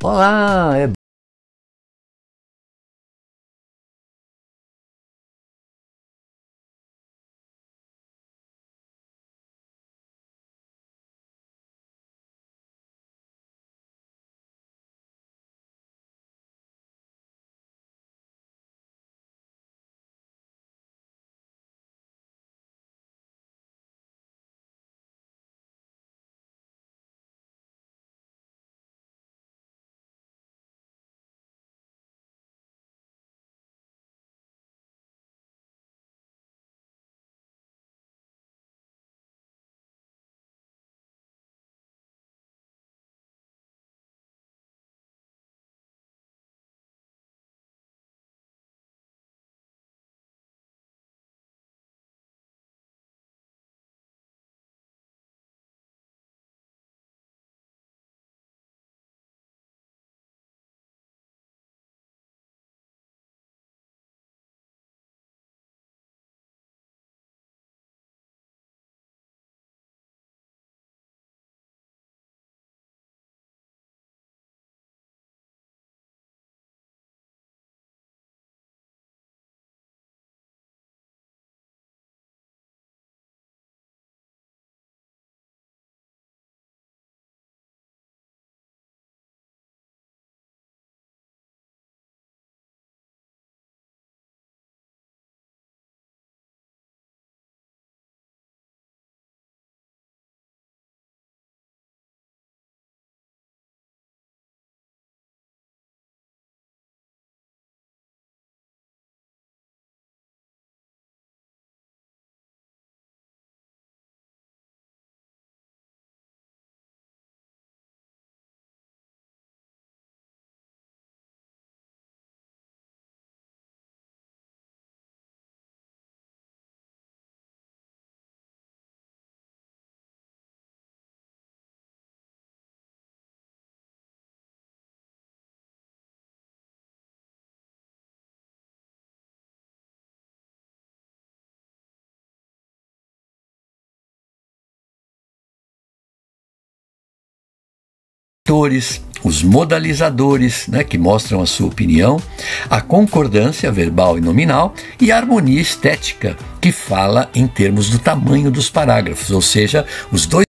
Olá, os modalizadores, né, que mostram a sua opinião, a concordância verbal e nominal e a harmonia estética, que fala em termos do tamanho dos parágrafos, ou seja, os dois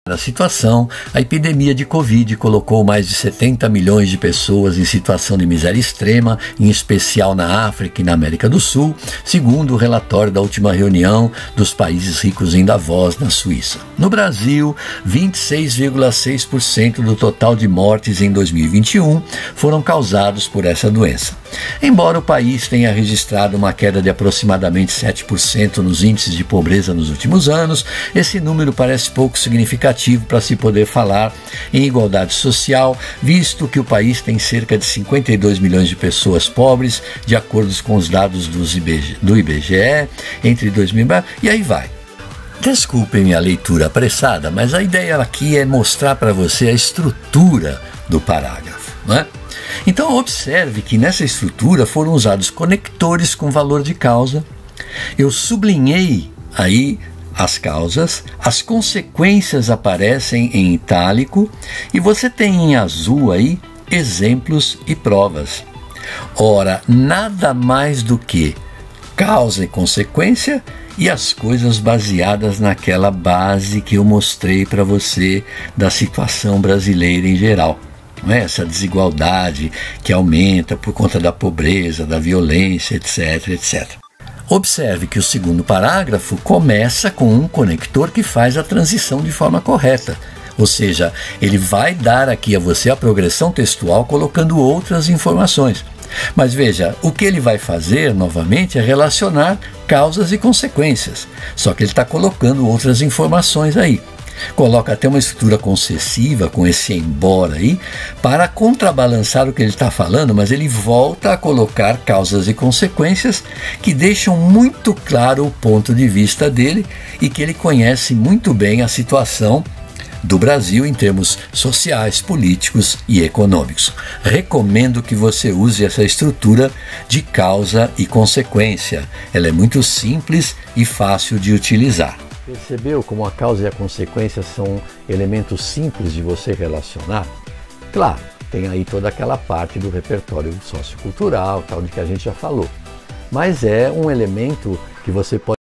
Na situação, a epidemia de Covid colocou mais de 70 milhões de pessoas em situação de miséria extrema, em especial na África e na América do Sul, segundo o relatório da última reunião dos países ricos em Davos, na Suíça. No Brasil, 26,6% do total de mortes em 2021 foram causados por essa doença. Embora o país tenha registrado uma queda de aproximadamente 7% nos índices de pobreza nos últimos anos, esse número parece pouco significativo para se poder falar em igualdade social, visto que o país tem cerca de 52 milhões de pessoas pobres, de acordo com os dados do IBGE, entre 2000 e aí vai. Desculpem minha leitura apressada, mas a ideia aqui é mostrar para você a estrutura do parágrafo, não é? Então observe que nessa estrutura foram usados conectores com valor de causa. Eu sublinhei aí as causas, as consequências aparecem em itálico e você tem em azul aí exemplos e provas. Ora, nada mais do que causa e consequência e as coisas baseadas naquela base que eu mostrei para você da situação brasileira em geral. Essa desigualdade que aumenta por conta da pobreza, da violência, etc, etc. Observe que o segundo parágrafo começa com um conector que faz a transição de forma correta. Ou seja, ele vai dar aqui a você a progressão textual colocando outras informações. Mas veja, o que ele vai fazer novamente é relacionar causas e consequências. Só que ele está colocando outras informações aí. Coloca até uma estrutura concessiva com esse embora aí para contrabalançar o que ele está falando, mas ele volta a colocar causas e consequências que deixam muito claro o ponto de vista dele e que ele conhece muito bem a situação do Brasil em termos sociais, políticos e econômicos. Recomendo que você use essa estrutura de causa e consequência. Ela é muito simples e fácil de utilizar. Percebeu como a causa e a consequência são elementos simples de você relacionar? Claro, tem aí toda aquela parte do repertório sociocultural, tal de que a gente já falou. Mas é um elemento que você pode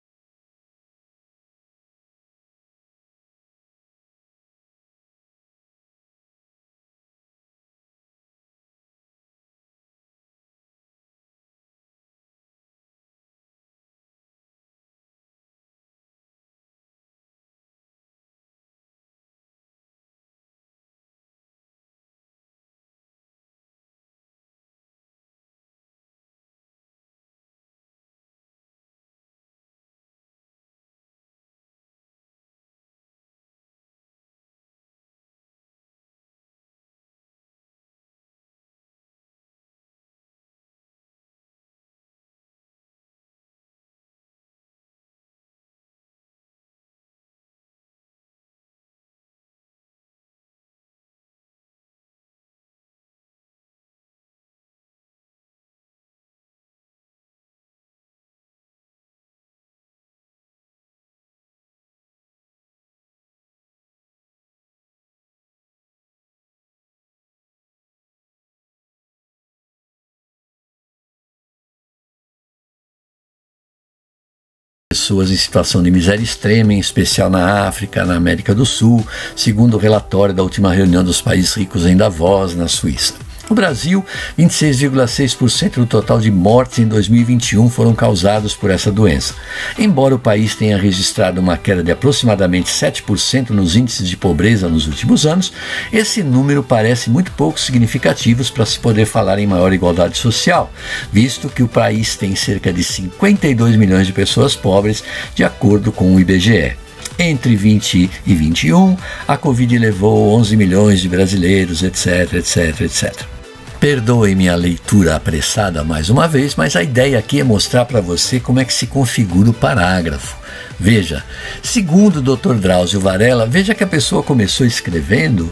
pessoas em situação de miséria extrema, em especial na África, na América do Sul, segundo o relatório da última reunião dos países ricos em Davos, na Suíça. No Brasil, 26,6% do total de mortes em 2021 foram causados por essa doença. Embora o país tenha registrado uma queda de aproximadamente 7% nos índices de pobreza nos últimos anos, esse número parece muito pouco significativo para se poder falar em maior igualdade social, visto que o país tem cerca de 52 milhões de pessoas pobres, de acordo com o IBGE. Entre 20 e 21, a Covid levou 11 milhões de brasileiros, etc, etc, etc. Perdoe minha leitura apressada mais uma vez, mas a ideia aqui é mostrar para você como é que se configura o parágrafo. Veja, segundo o Dr. Drauzio Varella, veja que a pessoa começou escrevendo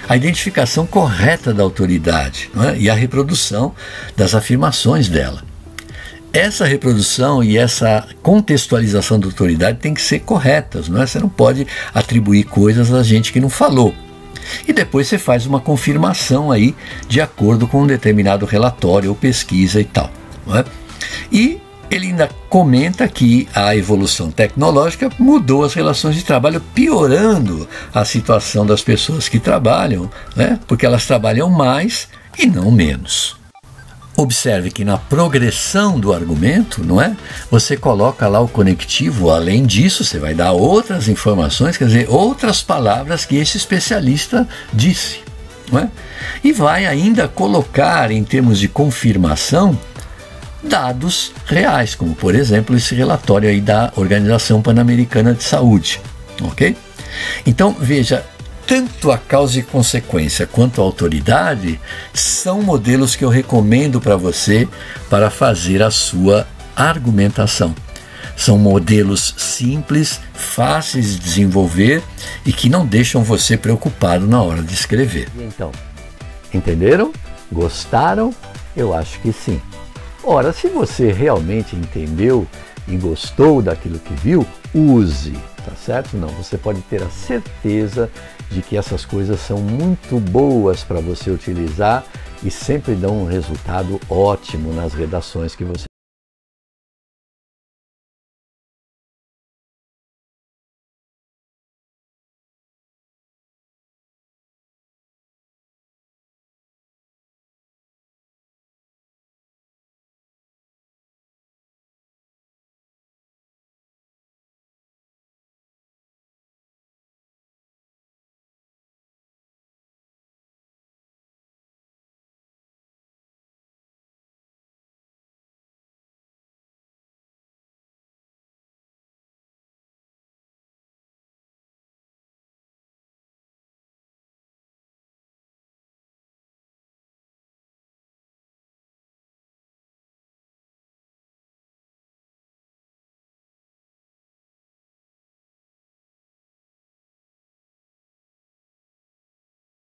a identificação correta da autoridade, não é? E a reprodução das afirmações dela. Essa reprodução e essa contextualização da autoridade tem que ser corretas, não é? Você não pode atribuir coisas a gente que não falou. E depois você faz uma confirmação aí de acordo com um determinado relatório ou pesquisa e tal, não é? E Ele ainda comenta que a evolução tecnológica mudou as relações de trabalho, piorando a situação das pessoas que trabalham, né? Porque elas trabalham mais e não menos. Observe que na progressão do argumento, não é? Você coloca lá o conectivo, além disso, você vai dar outras informações, quer dizer, outras palavras que esse especialista disse, não é? E vai ainda colocar, em termos de confirmação, dados reais, como por exemplo esse relatório aí da Organização Pan-Americana de Saúde, ok? Então, veja, tanto a causa e consequência quanto a autoridade são modelos que eu recomendo para você para fazer a sua argumentação. São modelos simples, fáceis de desenvolver e que não deixam você preocupado na hora de escrever. E então, entenderam? Gostaram? Eu acho que sim. Ora, se você realmente entendeu e gostou daquilo que viu, use, tá certo? Não, você pode ter a certeza de que essas coisas são muito boas para você utilizar e sempre dão um resultado ótimo nas redações que você